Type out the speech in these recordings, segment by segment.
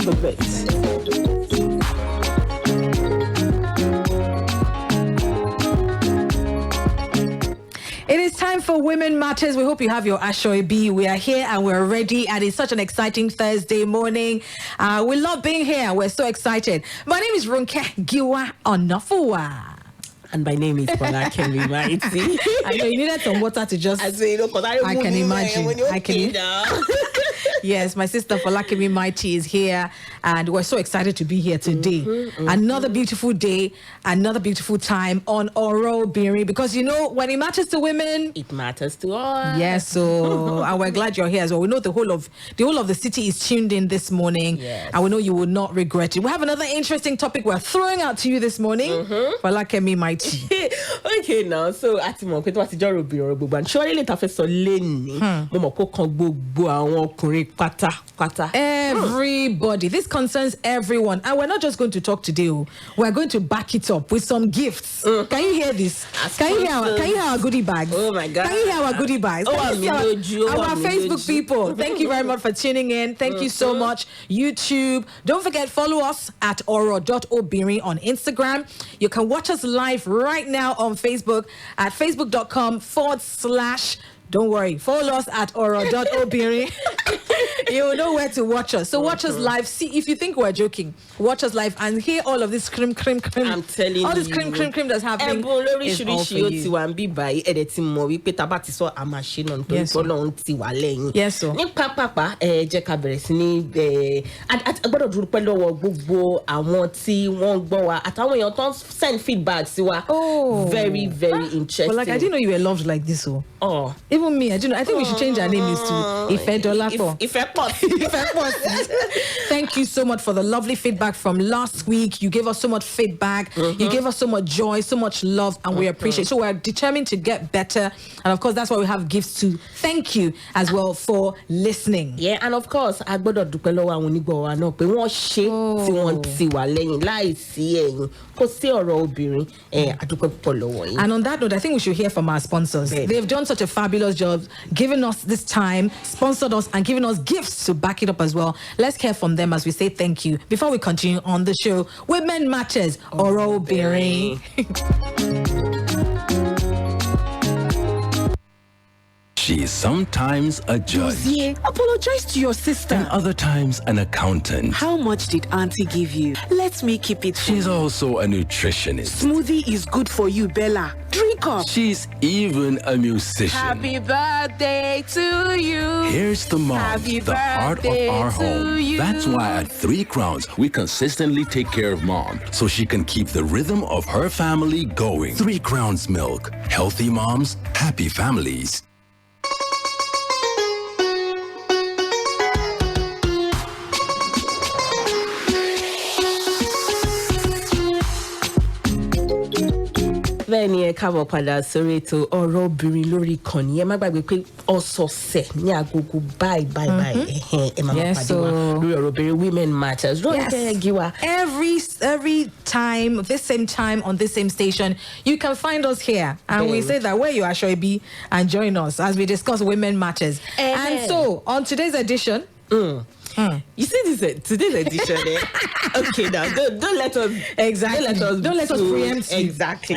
the bit. It is time for Women Matters. We hope you have your Ashoebi. We are here and we're ready, and it's such an exciting Thursday morning. We love being here. We're so excited. My name is Ronke Giwa-Onafuwa. And my name is Folakemi. I know you needed some water to just. I can imagine. Yes, my sister Folakemi Mighty is here, and we're so excited to be here today. Another beautiful day, another beautiful time on Oro Biri, because you know when it matters to women, it matters to us. Yes, so and we're glad you're here as well. We know the whole of the city is tuned in this morning, and we know you will not regret it. We have another interesting topic we're throwing out to you this morning. Folakemi Mighty. Okay, now so at mo pé tó ti joro bi oro gbogbo and surely later fe so leni mo mo ko kan gbogbo àwọn ọkùnrin pátá. Everybody, this concerns everyone, and we're not just going to talk today. We're going to back it up with some gifts. Can you hear this? Can you hear our goodie bags? Oh my God! Can you hear our goodie bags? Our Facebook people, thank you very much for tuning in. Thank you so much. YouTube, don't forget, follow us at oro.obiri on Instagram. You can watch us live right now on Facebook at facebook.com/ don't worry, follow us at oro.obiri. You'll know where to watch us. So watch us live. See, if you think we're joking, watch us live and hear all of this cream. I'm telling you. All this cream that's happening is all for you. Yes, so. Send feedback. Oh. Very, very interesting. But like, I didn't know you were loved like this. Oh. Even me, I didn't know. I think we should change our name to Ife Dolapo. Thank you so much for the lovely feedback from last week. You gave us so much feedback. You gave us so much joy, so much love, and we appreciate it. So we're determined to get better. And of course, that's why we have gifts to thank you as well for listening. Yeah, and of course, I got to do and on that note, I think we should hear from our sponsors. They've done such a fabulous job, giving us this time, sponsored us, and giving us gifts to back it up as well. Let's hear from them as we say thank you. Before we continue on the show, Women Matters, Oro Biri. She is sometimes a judge. Dozier, apologize to your sister. And other times an accountant. How much did Auntie give you? Let me keep it. She's also a nutritionist. Smoothie is good for you, Bella. Drink up. She's even a musician. Happy birthday to you. Here's the mom, the heart of our home. You. That's why at 3 Crowns, we consistently take care of mom so she can keep the rhythm of her family going. 3 Crowns Milk. Healthy moms, happy families. Bẹ́ẹ̀ni ẹ káàbọ̀ padà sórí ètò ọ̀rọ̀ obìnrin lórí ìkànnì ẹ má gbàgbé pé ọ̀sọ̀ọ̀sẹ̀ ní agogo báyìí ẹ máa pàdé wa lórí ọ̀rọ̀ obìnrin Women Matters. Ronke Giwa. Every time, this same time on this same station, you can find us here, and we say that where you are, Shoibi, and join us as we discuss Women Matters. And so on today's edition. You see today's edition okay, now don't let us don't let us preempt you. Exactly.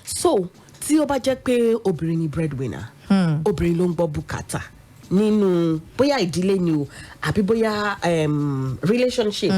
So tí ó bá jẹ́ pé obìnrin ni breadwinner, obìnrin ló ń gbọ́ bùkátà nínú bóyá ìdílé ni o àbí bóyá relationship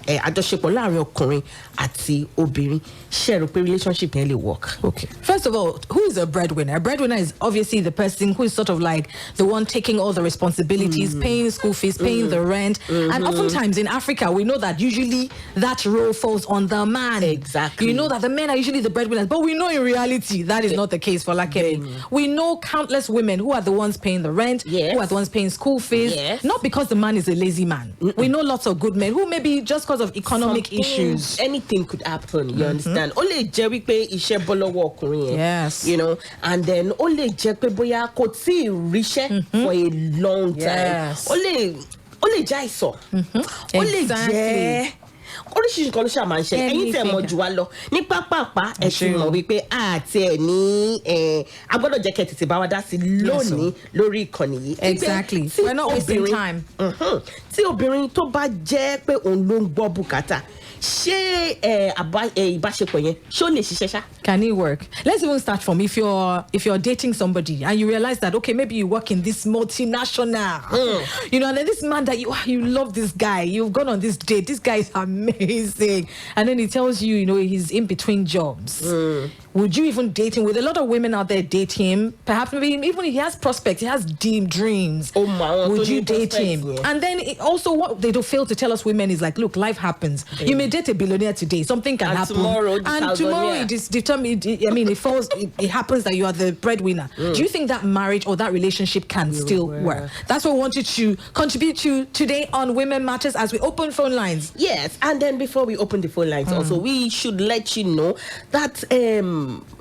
àjọṣepọ̀ láàrin ọkùnrin àti obìnrin, ṣé rò pé relationship yẹn lè work? Okay. First of all, who is a breadwinner? A breadwinner is obviously the person who is sort of like the one taking all the responsibilities, paying school fees, paying the rent. And oftentimes in Africa, we know that usually that role falls on the man. Exactly. You know that the men are usually the breadwinners, but we know in reality that is not the case for Folakemi. We know countless women who are the ones paying the rent, who are the ones paying school fees, not because the man is a lazy man. We know lots of good men who maybe just because of economic issues. Anything could happen, you understand? Only Jerry pay iṣẹ́ bọ́ lọ́wọ́ ọkùnrin yẹn. Yes. You know, and then only jẹ́ pé bóyá kò tí ì ríṣẹ́ for a long time. Yes. Only jẹ́ àìsàn. Only jẹ́ oríṣiríṣi kan ló ṣáà máa ń ṣẹlẹ̀ ẹ̀yin tẹ̀ mọ̀ jù wá lọ ní pápápá ẹ̀ ti mọ̀ wípé àti ẹ̀ ní a gbọ́dọ̀ jẹ́ kẹ́ tètè bá wa dá sí lónìí lórí ìkànnì yìí. Exactly, we're not wasting time. Tí obìnrin tó bá jẹ́ pé òun ló ń gbọ́ bùkátà ṣé ìbáṣepọ̀ yẹn ṣó lè ṣiṣẹ́ ṣá? Can it work? Let's even start from if you're dating somebody and you realize that okay, maybe you work in this multinational, you know, and then this man that you love this guy, you've gone on this date, this guy is amazing, and then he tells you, you know, he's in between jobs. Would you even date him? With a lot of women out there date him, perhaps maybe even he has prospects, he has deep dreams. Oh my! Would you date him? Yeah. And then also, what they don't fail to tell us women is like, look, life happens. You may date a billionaire today, something can happen, and tomorrow it is determined. I mean, it happens that you are the breadwinner. Do you think that marriage or that relationship can still work? That's what we want you to contribute to today on Women Matters as we open phone lines. Yes, and then before we open the phone lines, also we should let you know that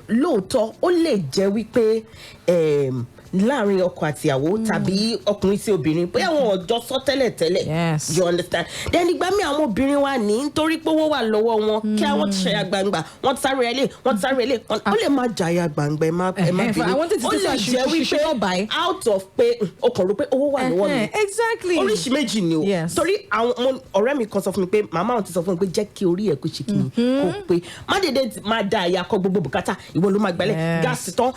lóòótọ́ ó lè jẹ́ wípé láàrin ọkọ àtìyàwó tàbí ọkùnrin sí obìnrin bóyá wọn ọjọ́ sọ tẹ́lẹ̀. Yes. You understand? Then ìgbà mi àwọn obìnrin wa ní nítorí pé owó wà lọ́wọ́ wọn kí àwọn ti ṣàyà gbangba wọ́n sáré ẹlẹ́ ó lè má jàyà gbangba ẹ má bínú ó lè jẹ́ wípé out of pé ọkàn rò pé owó wà lọ́wọ́ mi. Exactly. Oríṣi méjì ni o. Torí àwọn ọ̀rẹ́ mi kan sọ fún mi pé màmá àwọn ti sọ fún mi pé jẹ́ kí orí ẹ̀ kó ṣe kí ni kó pé má dédé máa da àyà kọ gbogbo bùkátà ìwọ ló máa gbálẹ̀ gáàsì tán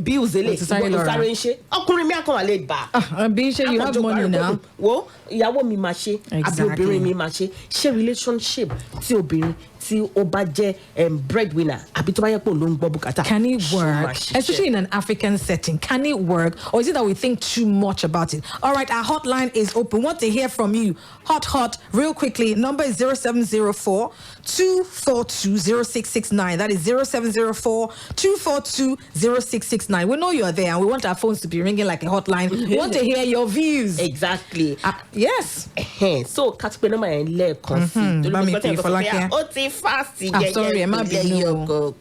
bills èlé ìwọ ló sáré ń ṣe ọkùnrin mi àkànwà lè bà. Bí ṣe you have money now. Wo ìyàwó mi máa ṣe àbí obìnrin mi máa ṣe relationship tí obìnrin tí ó bá jẹ́ breadwinner àbí tó bá yẹ pé òun ló ń gbọ́ bùkátà. Can it work? Especially in an African setting. Can it work? Or is it that we think too much about it? All right, our hotline is open. Want to hear from you. Hot, real quickly. Number is 0704 242 0669. That is 0704 242 0669. We know you're there and we want our phones to be ringing like a hotline. We want to hear your views. Exactly. Yes. So, katipe number yẹn lẹ́ẹ̀kan sí. Folakemi. Ó ti fast sorry, ẹ má bínú.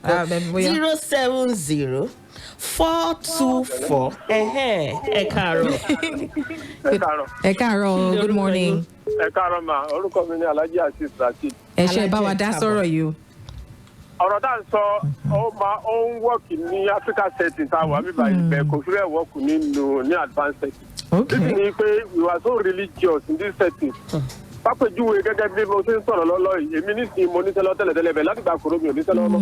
070 424 ẹ káàárọ̀. Good morning. Ẹ káàárọ̀ ma, orúkọ mi ni Alhaji Asis Rashid. Ẹ ṣe bá wa dá sọ̀rọ̀ yìí. Ọ̀rọ̀ tá à ń sọ ó ń wọ́ọ̀kì ní Africa setting tá a wà bíbá ibẹ̀ kò fi bẹ́ẹ̀ wọ́ọ̀kù ní advanced setting. Okay. This ni pé we were so religious in this setting. Pápẹ́júwe gẹ́gẹ́ bí mo ṣe ń sọ̀rọ̀ lọ́lọ́ yìí, èmi nísìnyí mo níṣẹ́ lọ tẹ́lẹ̀tẹ́lẹ̀ bẹ̀ láti gba kòrò mi ò níṣẹ́ lọ́wọ́ mọ́.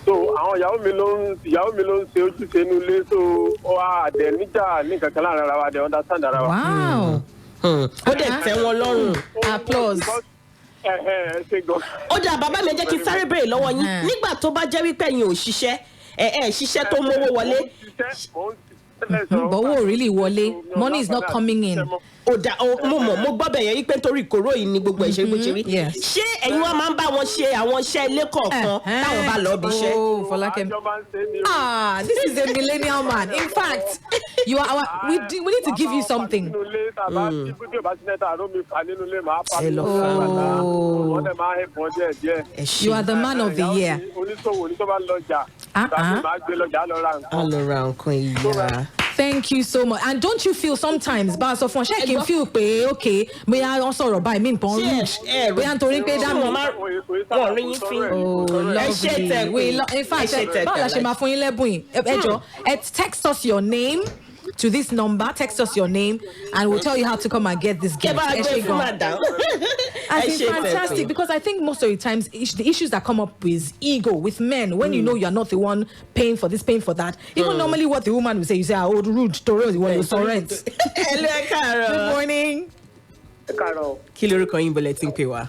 So àwọn ìyàwó mi ló ń ṣe ojúṣe inú ilé so àdẹ̀ níjà ní kankan láàrin ara wa àdẹ̀ understand ara wa. Wow. Ó dẹ̀ tẹ́ wọn lọ́rùn. Applause. Ó dà bàbá mi jẹ́ kí sáré béèrè lọ́wọ́ yín nígbà tó bá jẹ́ wípé ẹ̀yin ò ṣiṣẹ́ ṣiṣẹ́ tó mówó wọlé. But owó really wọlé, money is not coming in. Mo gbọ́ bẹ̀ yẹn wípé nítorí ìkóró yìí ni gbogbo ẹ̀ṣẹ̀ bó ṣe rí. Ṣé ẹ̀yin wa máa ń bá wọn ṣe àwọn iṣẹ́ ilé kọ̀ọ̀kan táwọn bá lọ bí iṣẹ́? Oh, Folakemi. This is a millennial man. In fact, you are we need to give you something. You are the man of the year. Thank you so much. And don't you feel sometimes, but so far, she can feel pé okay, me I also buy me pon rich. We are to pay that money. Oh, lovely. In fact, text us your name to this number. Text us your name, and we'll tell you how to come and get this gift. It's fantastic because I think most of the times the issues that come up is ego with men. When you know you're not the one paying for this, paying for that. Even normally, what the woman will say, you say, "Oh, rude, Toro, you want to rent." Good morning. Kí lorúkọ yín bọ̀lẹ̀ tí ń pè wá?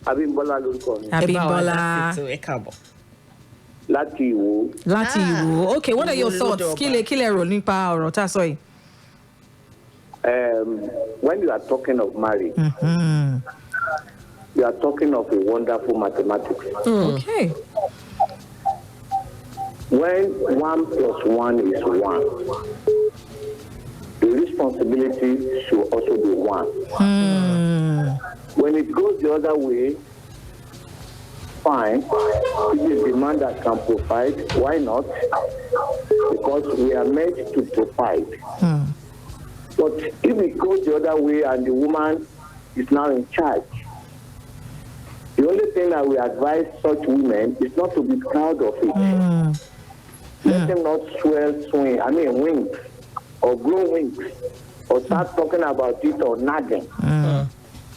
Abímbọ́lá lórúkọ mi. Abímbọ́lá. Láti Ìwó. Okay, what are your thoughts? Kí lẹ rò nípa ọ̀rọ̀ tá a sọ yìí? When you are talking of marriage, you are talking of a wonderful mathematics. Okay. When 1 + 1 is 1, the responsibility should also be 1. When it goes the other way, fine. It is the man that can provide. Why not? Because we are meant to provide. But if it goes the other way and the woman is now in charge, The only thing I will advise such women is not to be proud of it. Let them not wings or grow wings or start talking about it or nagging.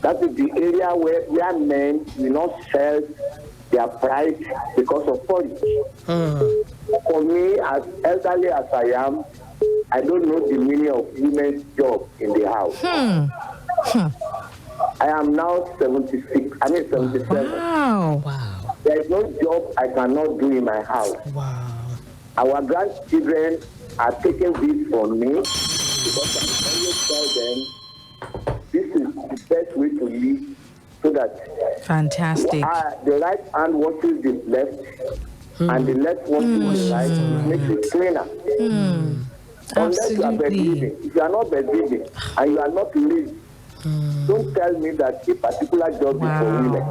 That is the area where men will not sell their pride because of porridge. For me, as elderly as I am, I don't know the meaning of women's job in the house. I am now 76. 77. Wow. There is no job I cannot do in my house. Wow. Our grandchildren are taking this from me because I always tell them this is the best way to live, so that Fantastic. the right hand washes the left and the left washes the right. It makes it cleaner. Unless you are bedridden. If you are not bedridden and you are not living, don't tell me that a particular job is for women.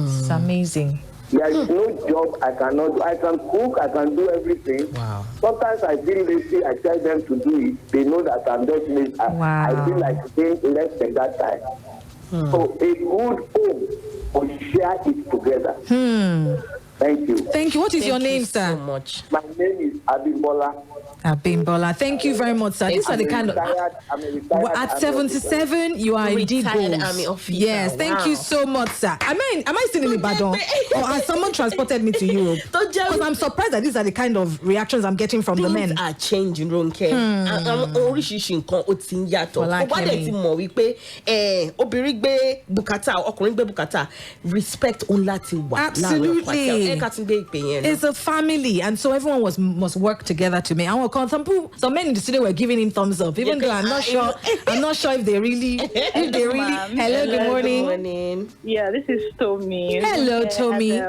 It's amazing. There is no job I cannot do. I can cook, I can do everything. Wow. Sometimes I feel lazy, I tell them to do it. They know that I'm just lazy. I feel like doing less than that time. So a good home will share it together. Thank you. Thank you. What is your name, so sir? much. My name is Abimbola. Abimbola. Thank you very much, sir. These are the kind of... At 77, you are indeed Retired goals. army officer. Yes, thank you so much, sir. Am I still in Ibadan? Or has someone transported me to Europe? Because I'm surprised that these are the kind of reactions I'm getting from the men. Things are changing, Ronke. Oríṣiríṣi nǹkan ó ti ń yàtọ̀. Folakemi. Ó bá dẹ̀ ti mọ̀ wípé obìnrin gbé bùkátà, ọkùnrin gbé bùkátà, respect òun láti wà. Absolutely. Ẹ ká tún gbé ìpè yẹn. It's a family, and so everyone must work together to make. Some men in the studio were giving him thumbs up, even though I'm not sure if they really. Hello, good morning. Good morning. Yeah, this is Tommy. Hello, Tommy.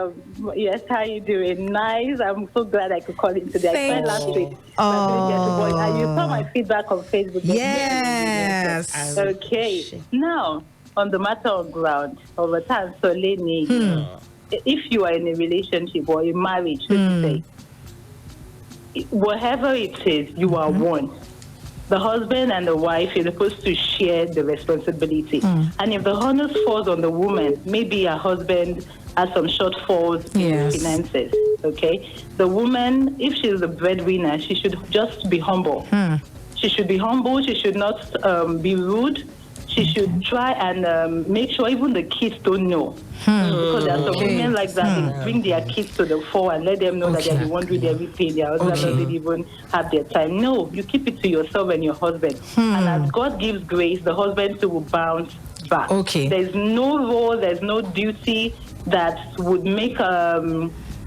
Yes, how you doing? Nice. I'm so glad I could call in today. Thank I last week. you. And you saw my feedback on Facebook. Yes. Okay. Now, on the matter of ground, over time, so Lenny, if you are in a relationship or a marriage, so to say, whatever it is, you are one. The husband and the wife is supposed to share the responsibility. And if the onus falls on the woman, maybe her husband has some shortfalls in finances, okay? The woman, if she's the breadwinner, she should just be humble. She should be humble. She should not be rude. She should try and make sure even the kids don't know. Because there are some women like that, they bring their kids to the fore and let them know that they're the one doing everything. Their husband doesn't even have their time. No, you keep it to yourself and your husband. And as God gives grace, the husband too will bounce back. There's no role, there's no duty that would make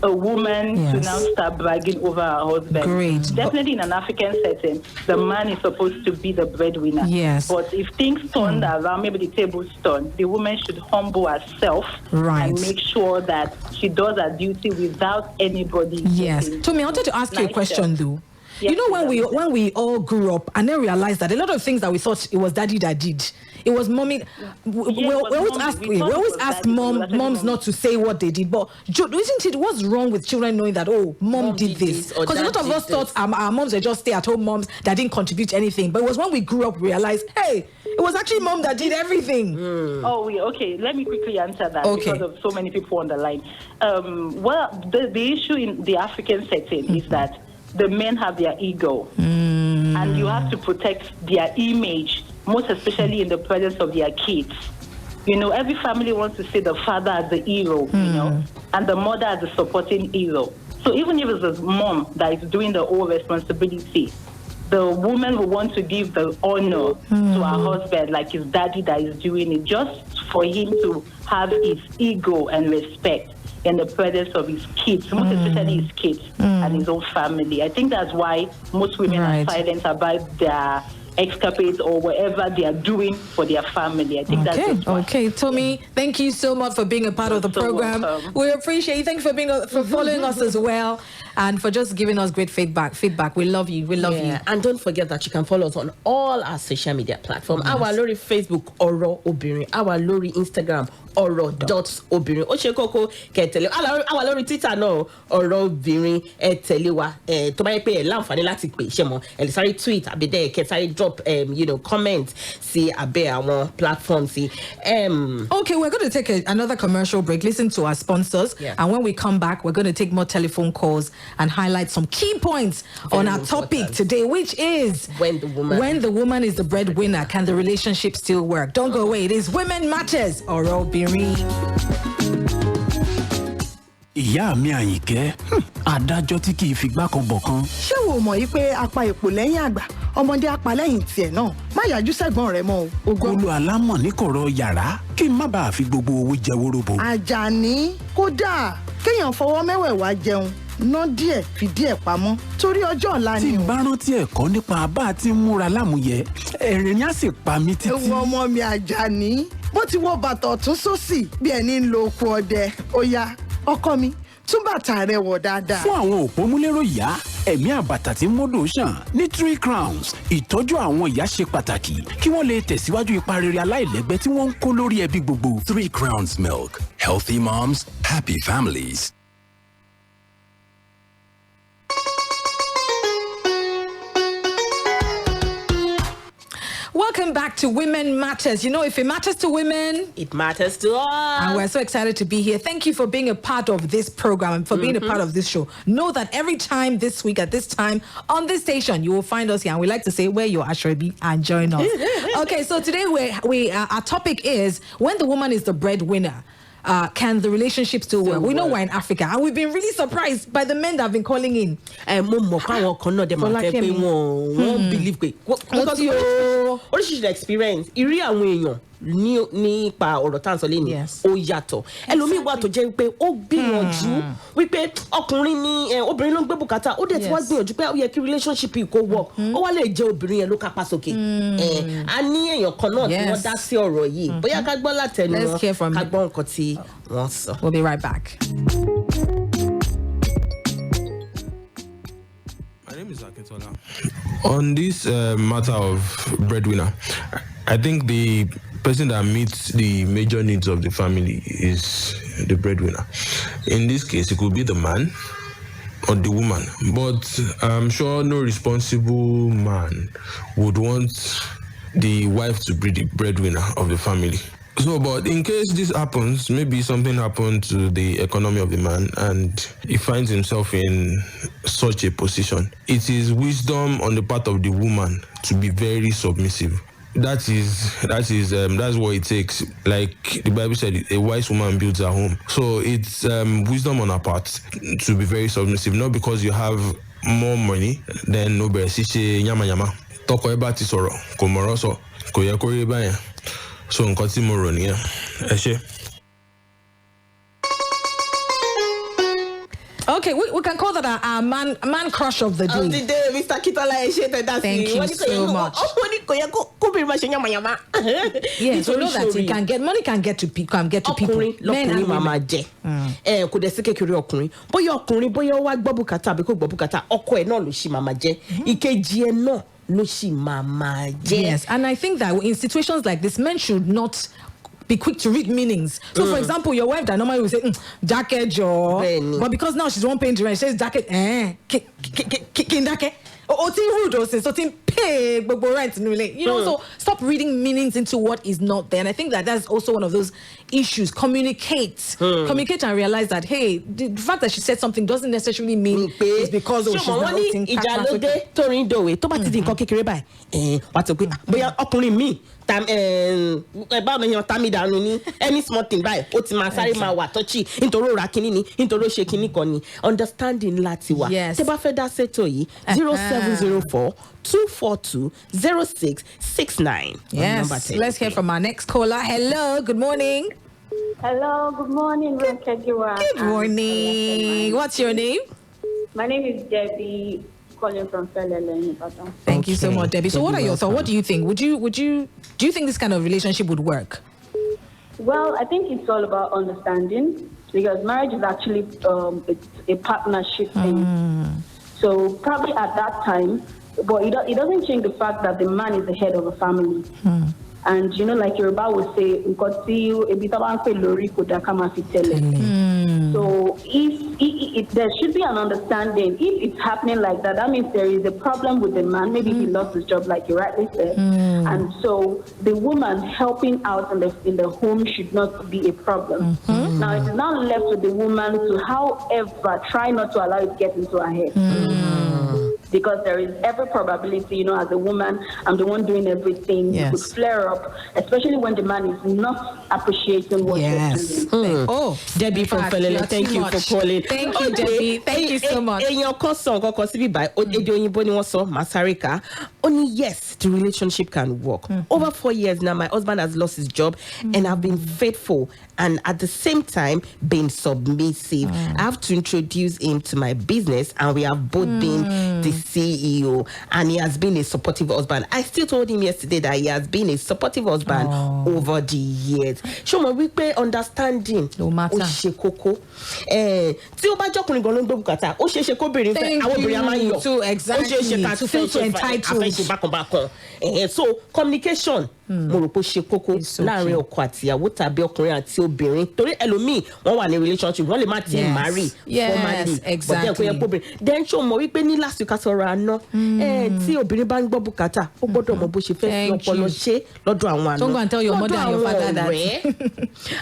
a woman to now start bragging over her husband. Great. Definitely in an African setting, the man is supposed to be the breadwinner. Yes. But if things turn around, maybe the tables turn, the woman should humble herself and make sure that she does her duty without anybody. Yes. Tommy, I wanted to ask you a question though. Yes, you know, when we all grew up and then realized that a lot of things that we thought it was daddy that did, it was mommy. We always ask moms not to say what they did, but isn't it what's wrong with children knowing that mom did this? Because a lot of us thought our moms were just stay-at-home moms that didn't contribute anything, but it was when we grew up we realized, hey, it was actually mom that did everything. Okay. Let me quickly answer that because of so many people on the line. Well, the issue in the African setting is that the men have their ego, and you have to protect their image, most especially in the presence of their kids. You know, every family wants to see the father as the hero, you know, and the mother as the supporting hero. So even if it's the mom that is doing the whole responsibility, the woman will want to give the honor to her husband like his daddy that is doing it, just for him to have his ego and respect in the presence of his kids, most especially his kids and his own family. I think that's why most women are silent about their escapades or whatever they are doing for their family. I think that's it. Okay, Tommy, thank you so much for being a part of the program. Welcome. We appreciate you. Thank you for following us as well, and for just giving us great feedback. We love you. We love you. And don't forget that you can follow us on all our social media platforms. Our lórí Facebook Oro Obirin, our lórí Instagram oro.obirin. Ó ṣe kókó kẹ́ tẹ̀lé. Our lórí Twitter náà Oro Obirin ẹ tẹ̀lé wa. Tó bá yẹ pé ẹ láǹfààní láti pè ṣe mọ́ ẹ lè sáré tweet àbí dẹ́ kẹ́ sáré drop drop comment see abe our platform see Okay, we're going to take another commercial break, listen to our sponsors, and when we come back, we're going to take more telephone calls and highlight some key points on our topic today, which is when the woman is the breadwinner, can the relationship still work? Don't go away. It is Women Matters. Oro Biri. Ìyá mi Àyìnkẹ́, adájọ́ tí kì í fi gbá kan bọ̀ kan. Ṣé o mọ̀ yìí pé apá èpò lẹ́yìn àgbà, ọmọdé apá lẹ́yìn tiẹ̀ náà, má yájú sẹ́gbọ̀n rẹ̀ mọ́ o. Olú alámọ̀ ní kọ̀rọ̀ yàrá kí n má bàa fi gbogbo owó jẹ wóróbo. Àjàní, kódà kéèyàn fọwọ́ mẹ́wẹ̀ẹ̀wá jẹun, ná díẹ̀ fi díẹ̀ pamọ́ torí ọjọ́ ọ̀la ni o. Tí bá rántí ẹ̀kọ́ nípa bá a ti múra lámúyẹ, ẹ̀rín á sì pa mí títí. Ewu ọmọ mi Àjàní, bó ti wọ bàtà ọ̀tún sósì bí ẹni ń lo oko ọdẹ, ó yá. Ọkọ mi tún bàtà rẹ wọ̀ dáadáa. Fún àwọn òpómúlérò ìyá ẹ̀mí àbàtà tí mọ́dọ̀ ṣàn ní 3 Crowns ìtọ́jú àwọn ìyá ṣe pàtàkì kí wọ́n lè tẹ̀síwájú ipa rere aláìlẹ́gbẹ́ tí wọ́n ń kó lórí ẹbí gbogbo. 3 Crowns Milk. Healthy moms, happy families. Welcome back to Women Matters. You know, if it matters to women, it matters to us. And we're so excited to be here. Thank you for being a part of this program and for being a part of this show. Know that every time this week at this time on this station, you will find us here. And we like to say where you are, Ashrebi, and join us. Okay, so today our topic is when the woman is the breadwinner. Can the relationship still work? We know we're in Africa, and we've been really surprised by the men that have been calling in. Folakemi won't believe because oríṣiríṣi experience ìrí àwọn èèyàn nípa ọ̀rọ̀ tá à ń sọ lẹ́nu ó yàtọ̀ ẹlòmíì wà tó jẹ́ wípé ó gbìyànjú wípé ọkùnrin ní obìnrin ló ń gbé bùkátà ó dẹ̀ ti wá gbìyànjú pé ó yẹ kí relationship yìí kó work ó wá lè jẹ́ obìnrin yẹn ló kápá sókè a ní èèyàn kan náà tí wọ́n dá sí ọ̀rọ̀ yìí bóyá ká gbọ́ látẹnu wọn ká gbọ́ nǹkan tí wọ́n sọ. We'll be right back. On this matter of breadwinner, I think the person that meets the major needs of the family is the breadwinner. In this case, it could be the man or the woman, but I'm sure no responsible man would want the wife to be the breadwinner of the family. So, but in case this happens, maybe something happened to the economy of the man and he finds himself in such a position, it is wisdom on the part of the woman to be very submissive. That's what it takes. Like the Bible said, a wise woman builds her home. So it's wisdom on her part to be very submissive, not because you have more money than nobody. Nyama nyama. Toko eba ti soro, ko moro so, ko ye ko re ba yan. So nǹkan tí mo rò nìyẹn. Ẹ ṣé. Okay, we can call that our man crush of the day. Of the day, Mr. Kitola Eshete. Thank you so much. Yes, we know that you can get money can get to people. Men and mama jẹ. Kò dẹ̀ sí kékeré ọkùnrin. Bóyá ọkùnrin bóyá ó wá gbọ́ bùkátà àbí kò gbọ́ bùkátà ọkọ ẹ̀ náà ló ṣì mama jẹ. Ìkejì ẹ̀ náà ló ṣì mama jẹ. Yes, and I think that in situations like this, men should not be quick to read meanings. So, for example, your wife that normally will say, jacket, jaw. But because now she's one paying the rent, she says, jacket, jacket. Or rude or so pay rent. You know, so stop reading meanings into what is not there. And I think that that's also one of those issues. Communicate and realize that, hey, the fact that she said something doesn't necessarily mean it's because she's not acting any small thing by understanding latiwa. Yes. 0704-242-0669. Yes. Let's hear from our next caller. Hello, good morning. Hello, good morning, Ronke Giwa. Good morning. What's your name? My name is Debbie, calling from Felele. Thank you so much, Debbie. So what are your thoughts? What do you think? Do you think this kind of relationship would work? Well, I think it's all about understanding, because marriage is actually a partnership thing. So probably at that time, but it doesn't change the fact that the man is the head of a family. And like Yoruba would say, so if there should be an understanding. If it's happening like that, that means there is a problem with the man. Maybe he lost his job, like you rightly said. And so the woman helping out in the home should not be a problem. Now it is now left with the woman to, however, try not to allow it to get into her head. Because there is every probability, as a woman, I'm the one doing everything. It could flare up, especially when the man is not appreciating what you're doing. Oh, Debbie from Felele, thank you for calling. Thank you, Debbie. Thank you so much. In your concern, Masarika, only yes, the relationship can work. Over 4 years now, my husband has lost his job, and I've been faithful and at the same time been submissive. I have to introduce him to my business, and we have both been the CEO, and he has been a supportive husband. I still told him yesterday that he has been a supportive husband over the years. Show me we pay understanding. No matter. Tí ó bá jọkùnrin gan ló ń gbé bùkátà, ó ṣeé ṣe kóbìnrin fẹ́ àwọn obìnrin máa ń yọ. To exactly to feel entitled. So communication mo rò pé ó ṣe kókó láàrin ọkọ àti ìyàwó tàbí ọkùnrin àti obìnrin, torí ẹlòmíì wọ́n wà ní relationship wọ́n lè má ti marry formally, but then ṣó mọ̀ wípé ní last week àsọ̀rọ̀ àná tí obìnrin bá ń gbọ́ bùkátà ó gbọ́dọ̀ mọ̀ bó ṣe fẹ́ fi ọpọlọ ṣe lọ́dọ̀ àwọn àna. Don't go and tell your mother and your father that.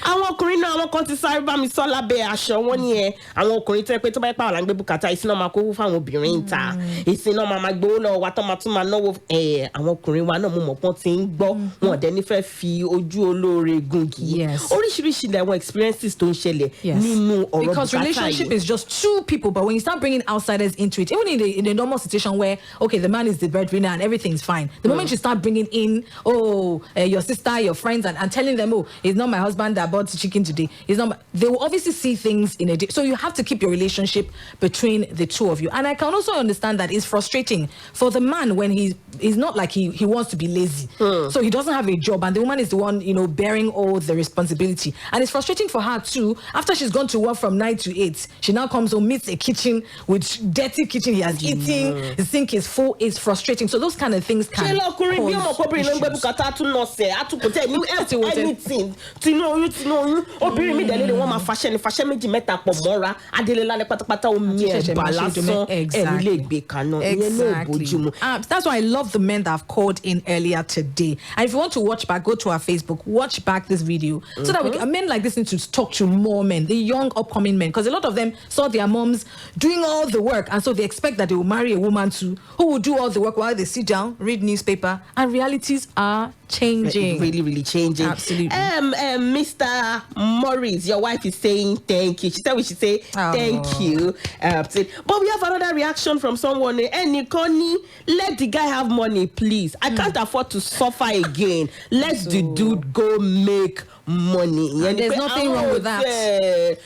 Àwọn ọkùnrin náà àwọn kan ti sáré bá mi sọ lábẹ́ aṣọ wọn ni àwọn ọkùnrin tó yẹ pé tó bá yẹ pé àwọn là ń gbé bùkátà ìsìn náà máa kó fáwọn obìnrin ń ta, ìsìn náà máa gbowó lọ́wọ́ wa tó máa tún máa náwó àwọn ọkùnrin wa náà mo mọ̀ pọ́n ti ń gbọ́ wọn ọ̀dẹ́ nífẹ̀ẹ́ fi ojú olóore gungi. Oríṣiríṣi làwọn experiences tó ń ṣẹlẹ̀ nínú ọ̀rọ̀ bùkátà yìí. Because relationship is just two people, but when you start bringing outsiders into it, even in a normal situation where, okay, the man is the breadwinner and everything's fine, the moment you start bringing in, your sister, your friends, and telling them, it's not my husband that bought chicken today, it's not they will obviously see things in a so you have to keep your relationship between the two of you. And I can also understand that it's frustrating for the man when he's not like he wants to be lazy, so he doesn't have a job, and the woman is the one bearing all the responsibility. And it's frustrating for her too. After she's gone to work from 9 to 8, she now comes home, meets a kitchen with dirty kitchen he has eaten, the sink is full. It's frustrating. So those kind of things can cause that's why I love the men that have called in earlier today. And if you want to watch back, go to our Facebook, watch back this video, so that men like this need to talk to more men, the young upcoming men, because a lot of them saw their moms doing all the work, and so they expect that they will marry a woman too who will do all the work while they sit down, read newspaper, and realities are changing. Really, really changing. Absolutely. Mr. Morris, your wife is saying thank you. She said we should say thank you. But we have another reaction from someone. Connie, let the guy have money, please. I can't afford to suffer again. Let the dude go make money. And there's nothing wrong with that.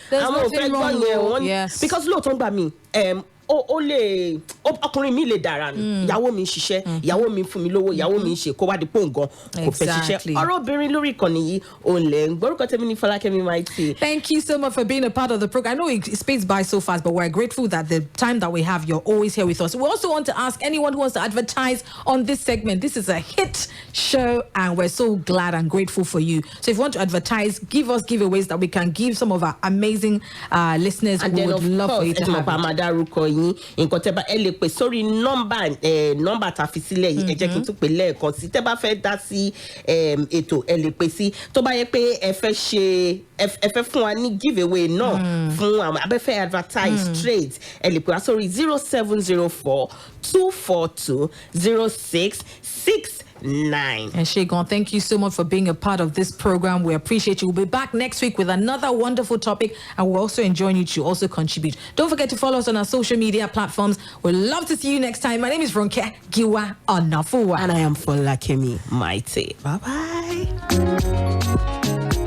There's nothing wrong with yes. Because look, talk about me. Ọkùnrin mi lè dára ni ìyàwó mi ń ṣiṣẹ́ ìyàwó mi fún mi lówó ìyàwó mi ń ṣe kó wá di pòǹgàn kò fẹ́ ṣiṣẹ́ ọ̀rọ̀ obìnrin lórí ìkànnì yìí òun lẹ̀ ń gbórúkọ tèmi ní Folakemi Mighty. Thank you so much for being a part of the program. I know it speeds by so fast, but we're grateful that the time that we have, you're always here with us. We also want to ask anyone who wants to advertise on this segment. This is a hit show, and we're so glad and grateful for you. So if you want to advertise, give us giveaways that we can give some of our amazing listeners. And who then would love for you to have nǹkan tẹ́ bá ẹ lè pè sórí nọ́mbà tá a fi sílẹ̀ yìí ẹ jẹ́ kí n tún pè lẹ́ẹ̀kan sí tẹ́ bá fẹ́ dá sí ètò ẹ lè pè sí tó bá yẹ pé ẹ fẹ́ fún wa ní giveaway náà fún àwọn abẹ́fẹ́ advertise straight ẹ lè pè wá sórí 0704 242 0669. And Shegon, thank you so much for being a part of this program. We appreciate you. We'll be back next week with another wonderful topic, and we're also enjoying you to also contribute. Don't forget to follow us on our social media platforms. We'd love to see you next time. My name is Ronke Giwa-Onafuwa. And I am Folakemi Mighty. Bye-bye.